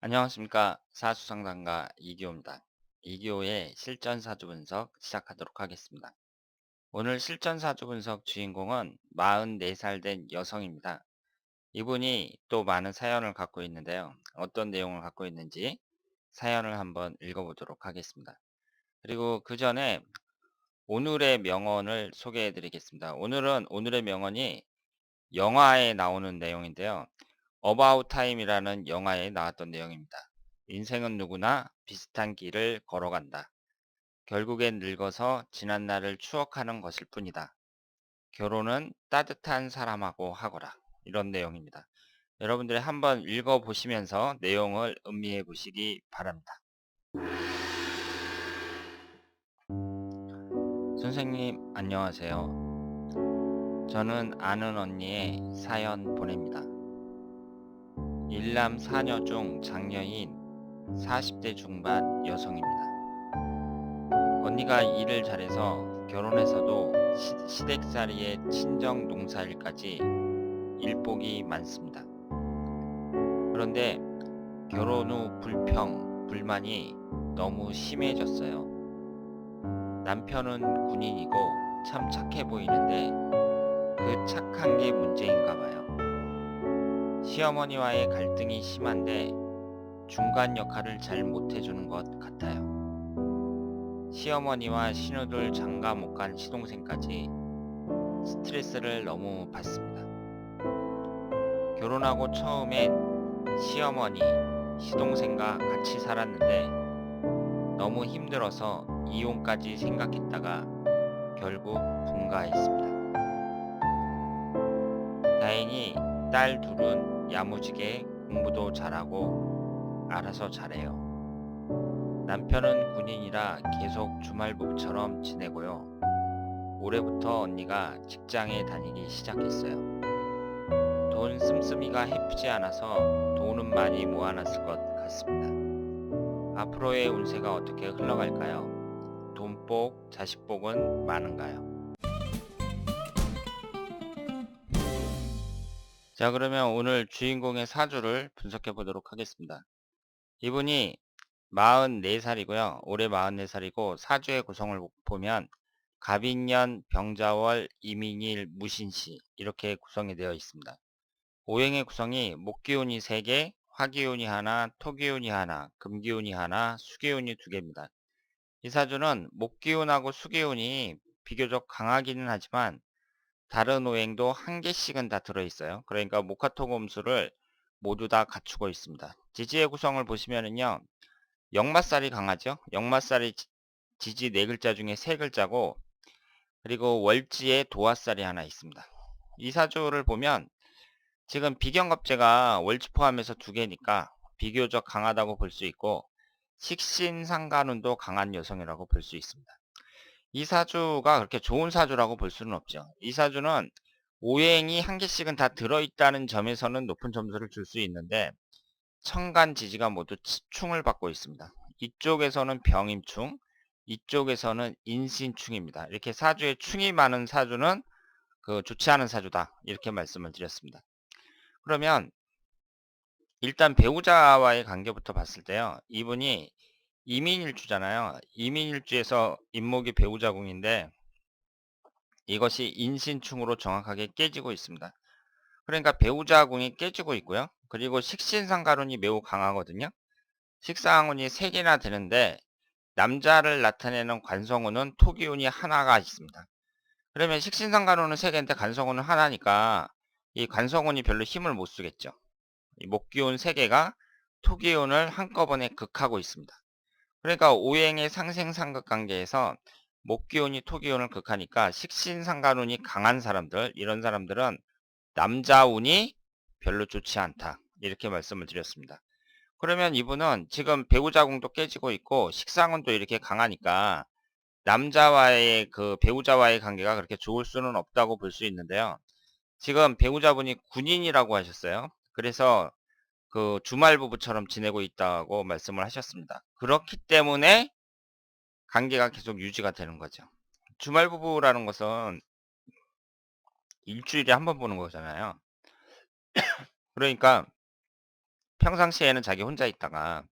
안녕하십니까. 사수상담가 이기호입니다. 이기호의 실전 사주 분석 시작하도록 하겠습니다. 오늘 실전 사주 분석 주인공은 44살 된 여성입니다. 이분이 또 많은 사연을 갖고 있는데요. 어떤 내용을 갖고 있는지 사연을 한번 읽어보도록 하겠습니다. 그리고 그 전에 오늘의 명언을 소개해 드리겠습니다. 오늘의 명언이 영화에 나오는 내용인데요. 어바웃 타임이라는 영화에 나왔던 내용입니다. 인생은 누구나 비슷한 길을 걸어간다. 결국엔 늙어서 지난 날을 추억하는 것일 뿐이다. 결혼은 따뜻한 사람하고 하거라. 이런 내용입니다. 여러분들이 한번 읽어보시면서 내용을 음미해 보시기 바랍니다. 선생님, 안녕하세요. 저는 아는 언니의 사연 보냅니다. 일남 사녀 중 장녀인 40대 중반 여성입니다. 언니가 일을 잘해서 결혼해서도 시댁살이의 친정 농사일까지 일복이 많습니다. 그런데 결혼 후 불만이 너무 심해졌어요. 남편은 군인이고 참 착해 보이는데 그 착한 게 문제인가 봐요. 시어머니와의 갈등이 심한데 중간 역할을 잘 못해주는 것 같아요. 시어머니와 신우들 장가 못 간 시동생까지 스트레스를 너무 받습니다. 결혼하고 처음엔 시어머니, 시동생과 같이 살았는데 너무 힘들어서 이혼까지 생각했다가 결국 분가했습니다. 다행히 딸 둘은 야무지게 공부도 잘하고 알아서 잘해요. 남편은 군인이라 계속 주말부부처럼 지내고요. 올해부터 언니가 직장에 다니기 시작했어요. 돈 씀씀이가 해프지 않아서 돈은 많이 모아놨을 것 같습니다. 앞으로의 운세가 어떻게 흘러갈까요? 돈복, 자식복은 많은가요? 자, 그러면 오늘 주인공의 사주를 분석해 보도록 하겠습니다. 이분이 44살이고요. 올해 44살이고 사주의 구성을 보면 갑인년, 병자월, 이민일, 무신시 이렇게 구성이 되어 있습니다. 오행의 구성이 목기운이 3개, 화기운이 하나, 토기운이 하나, 금기운이 하나, 수기운이 2개입니다. 이 사주는 목기운하고 수기운이 비교적 강하기는 하지만 다른 오행도 한 개씩은 다 들어있어요. 그러니까 목화토금수를 모두 다 갖추고 있습니다. 지지의 구성을 보시면은요. 역마살이 강하죠. 역마살이 지지 4글자 중에 3글자고 그리고 월지에 도화살이 하나 있습니다. 이 사주를 보면 지금 비견갑제가 월지 포함해서 2개니까 비교적 강하다고 볼 수 있고 식신상간운도 강한 여성이라고 볼 수 있습니다. 이 사주가 그렇게 좋은 사주라고 볼 수는 없죠. 이 사주는 오행이 한 개씩은 다 들어있다는 점에서는 높은 점수를 줄 수 있는데 천간 지지가 모두 충을 받고 있습니다. 이쪽에서는 병임충, 이쪽에서는 인신충입니다. 이렇게 사주에 충이 많은 사주는 좋지 않은 사주다. 이렇게 말씀을 드렸습니다. 그러면 일단 배우자와의 관계부터 봤을 때요. 이분이 이민일주잖아요. 이민일주에서 인목이 배우자궁인데 이것이 인신충으로 정확하게 깨지고 있습니다. 그러니까 배우자궁이 깨지고 있고요. 그리고 식신상가론이 매우 강하거든요. 식상운이 3개나 되는데 남자를 나타내는 관성운은 토기운이 하나가 있습니다. 그러면 식신상간운은 3개인데 관성운은 하나니까 이 관성운이 별로 힘을 못 쓰겠죠. 이 목기운 3개가 토기운을 한꺼번에 극하고 있습니다. 그러니까 오행의 상생상극 관계에서 목기운이 토기운을 극하니까 식신상간운이 강한 사람들, 이런 사람들은 남자운이 별로 좋지 않다. 이렇게 말씀을 드렸습니다. 그러면 이분은 지금 배우자궁도 깨지고 있고 식상운도 이렇게 강하니까 남자와의 배우자와의 관계가 그렇게 좋을 수는 없다고 볼 수 있는데요. 지금 배우자분이 군인이라고 하셨어요. 그래서 주말 부부처럼 지내고 있다고 말씀을 하셨습니다. 그렇기 때문에 관계가 계속 유지가 되는 거죠. 주말 부부라는 것은 일주일에 한 번 보는 거잖아요. 그러니까 평상시에는 자기 혼자 있다가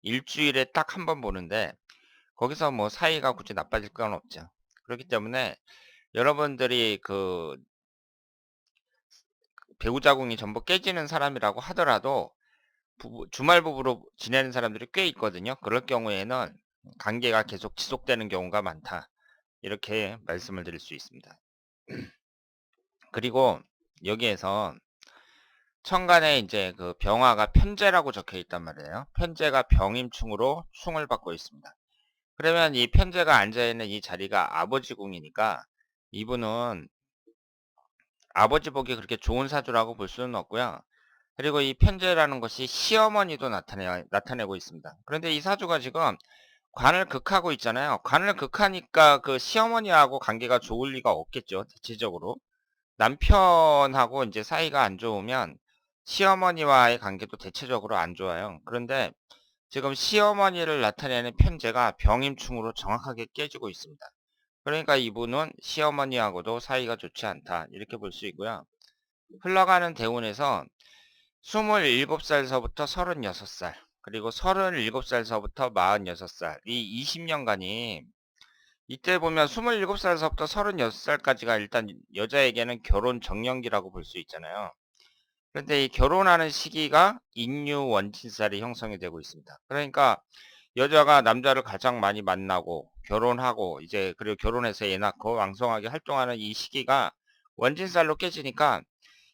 일주일에 딱 한 번 보는데 거기서 뭐 사이가 굳이 나빠질 건 없죠. 그렇기 때문에 여러분들이 배우자궁이 전부 깨지는 사람이라고 하더라도 주말 부부로 지내는 사람들이 꽤 있거든요. 그럴 경우에는 관계가 계속 지속되는 경우가 많다. 이렇게 말씀을 드릴 수 있습니다. 그리고 여기에서 천간에 이제 그 병화가 편재라고 적혀 있단 말이에요. 편재가 병임충으로 충을 받고 있습니다. 그러면 이 편재가 앉아있는 이 자리가 아버지 궁이니까 이분은 아버지 보기 그렇게 좋은 사주라고 볼 수는 없고요. 그리고 이 편재라는 것이 시어머니도 나타내고 있습니다. 그런데 이 사주가 지금 관을 극하고 있잖아요. 관을 극하니까 그 시어머니하고 관계가 좋을 리가 없겠죠. 대체적으로. 남편하고 이제 사이가 안 좋으면 시어머니와의 관계도 대체적으로 안 좋아요. 그런데 지금 시어머니를 나타내는 편재가 병임충으로 정확하게 깨지고 있습니다. 그러니까 이분은 시어머니하고도 사이가 좋지 않다. 이렇게 볼 수 있고요. 흘러가는 대운에서 27살서부터 36살, 그리고 37살서부터 46살, 이 20년간이 이때 보면 27살서부터 36살까지가 일단 여자에게는 결혼 정년기라고 볼 수 있잖아요. 그런데 이 결혼하는 시기가 인유 원진살이 형성이 되고 있습니다. 그러니까 여자가 남자를 가장 많이 만나고 결혼하고 이제 그리고 결혼해서 애 낳고 왕성하게 활동하는 이 시기가 원진살로 깨지니까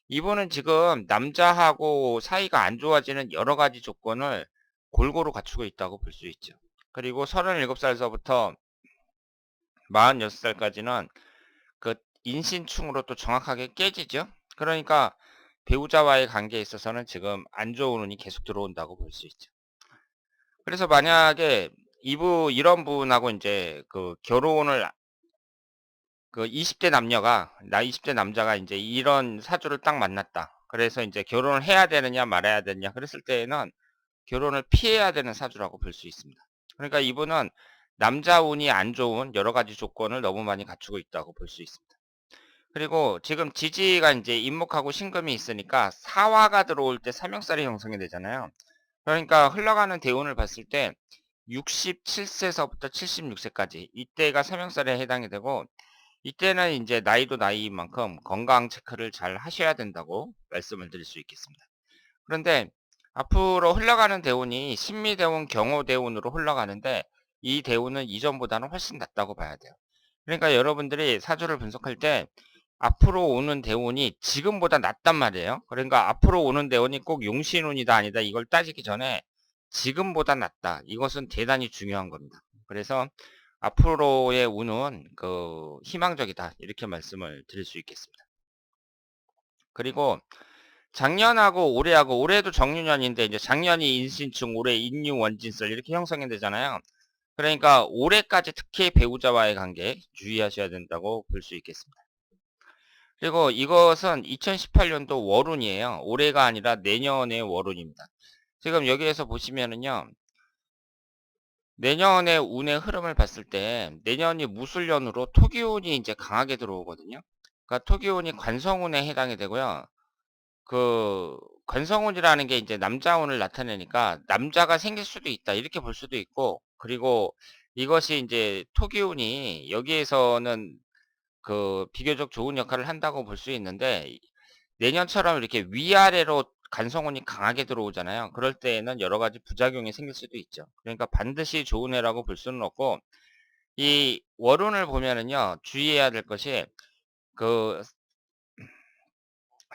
이분은 지금 남자하고 사이가 안 좋아지는 여러 가지 조건을 골고루 갖추고 있다고 볼 수 있죠. 그리고 37살서부터 46살까지는 그 인신충으로 또 정확하게 깨지죠. 그러니까 배우자와의 관계에 있어서는 지금 안 좋은 운이 계속 들어온다고 볼 수 있죠. 그래서 만약에 이런 분하고 이제 그 결혼을 그 20대 남녀가 나 20대 남자가 이제 이런 사주를 딱 만났다. 그래서 이제 결혼을 해야 되느냐 말아야 되느냐 그랬을 때에는 결혼을 피해야 되는 사주라고 볼 수 있습니다. 그러니까 이분은 남자 운이 안 좋은 여러 가지 조건을 너무 많이 갖추고 있다고 볼 수 있습니다. 그리고 지금 지지가 이제 임목하고 신금이 있으니까 사화가 들어올 때 삼형살이 형성이 되잖아요. 그러니까 흘러가는 대운을 봤을 때 67세서부터 76세까지 이때가 삼형살에 해당이 되고 이때는 이제 나이도 나이인 만큼 건강 체크를 잘 하셔야 된다고 말씀을 드릴 수 있겠습니다. 그런데 앞으로 흘러가는 대운이 신미대운, 경호대운으로 흘러가는데 이 대운은 이전보다는 훨씬 낫다고 봐야 돼요. 그러니까 여러분들이 사주를 분석할 때 앞으로 오는 대운이 지금보다 낫단 말이에요. 그러니까 앞으로 오는 대운이 꼭 용신운이다 아니다 이걸 따지기 전에 지금보다 낫다. 이것은 대단히 중요한 겁니다. 그래서 앞으로의 운은 희망적이다. 이렇게 말씀을 드릴 수 있겠습니다. 그리고 작년하고 올해하고 올해도 정유년인데 이제 작년이 인신충, 올해 인유원진설 이렇게 형성이 되잖아요. 그러니까 올해까지 특히 배우자와의 관계 주의하셔야 된다고 볼 수 있겠습니다. 그리고 이것은 2018년도 월운이에요. 올해가 아니라 내년의 월운입니다. 지금 여기에서 보시면은요. 내년의 운의 흐름을 봤을 때 내년이 무술년으로 토기운이 이제 강하게 들어오거든요. 그러니까 토기운이 관성운에 해당이 되고요. 관성운이라는 게 이제 남자운을 나타내니까 남자가 생길 수도 있다. 이렇게 볼 수도 있고, 그리고 이것이 이제 토기운이 여기에서는 비교적 좋은 역할을 한다고 볼 수 있는데, 내년처럼 이렇게 위아래로 간성운이 강하게 들어오잖아요. 그럴 때에는 여러 가지 부작용이 생길 수도 있죠. 그러니까 반드시 좋은 해라고 볼 수는 없고, 이 월운을 보면은요, 주의해야 될 것이 그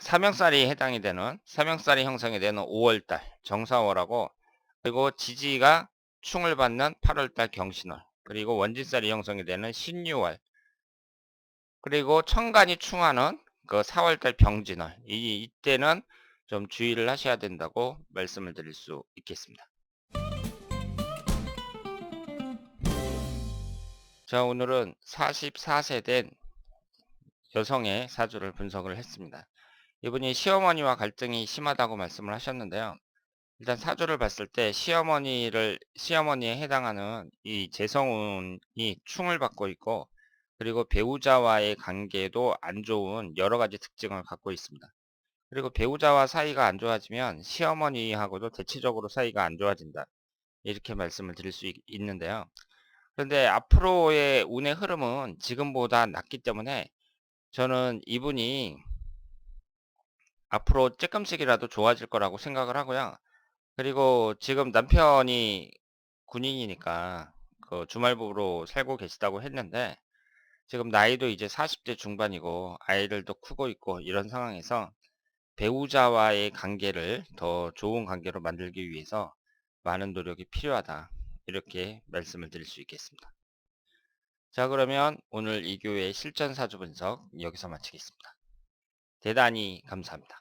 삼형살이 형성이 되는 5월달 정사월하고, 그리고 지지가 충을 받는 8월달 경신월, 그리고 원진살이 형성이 되는 신유월, 그리고 천간이 충하는 4월달 병진월, 이때는 좀 주의를 하셔야 된다고 말씀을 드릴 수 있겠습니다. 자, 오늘은 44세 된 여성의 사주를 분석을 했습니다. 이분이 시어머니와 갈등이 심하다고 말씀을 하셨는데요. 일단 사주를 봤을 때 시어머니에 해당하는 이 재성운이 충을 받고 있고, 그리고 배우자와의 관계도 안 좋은 여러 가지 특징을 갖고 있습니다. 그리고 배우자와 사이가 안 좋아지면 시어머니하고도 대체적으로 사이가 안 좋아진다. 이렇게 말씀을 드릴 수 있는데요. 그런데 앞으로의 운의 흐름은 지금보다 낫기 때문에 저는 이분이 앞으로 조금씩이라도 좋아질 거라고 생각을 하고요. 그리고 지금 남편이 군인이니까 그 주말부부로 살고 계시다고 했는데 지금 나이도 이제 40대 중반이고 아이들도 크고 있고 이런 상황에서 배우자와의 관계를 더 좋은 관계로 만들기 위해서 많은 노력이 필요하다. 이렇게 말씀을 드릴 수 있겠습니다. 자, 그러면 오늘 이 교의 실전 사주 분석 여기서 마치겠습니다. 대단히 감사합니다.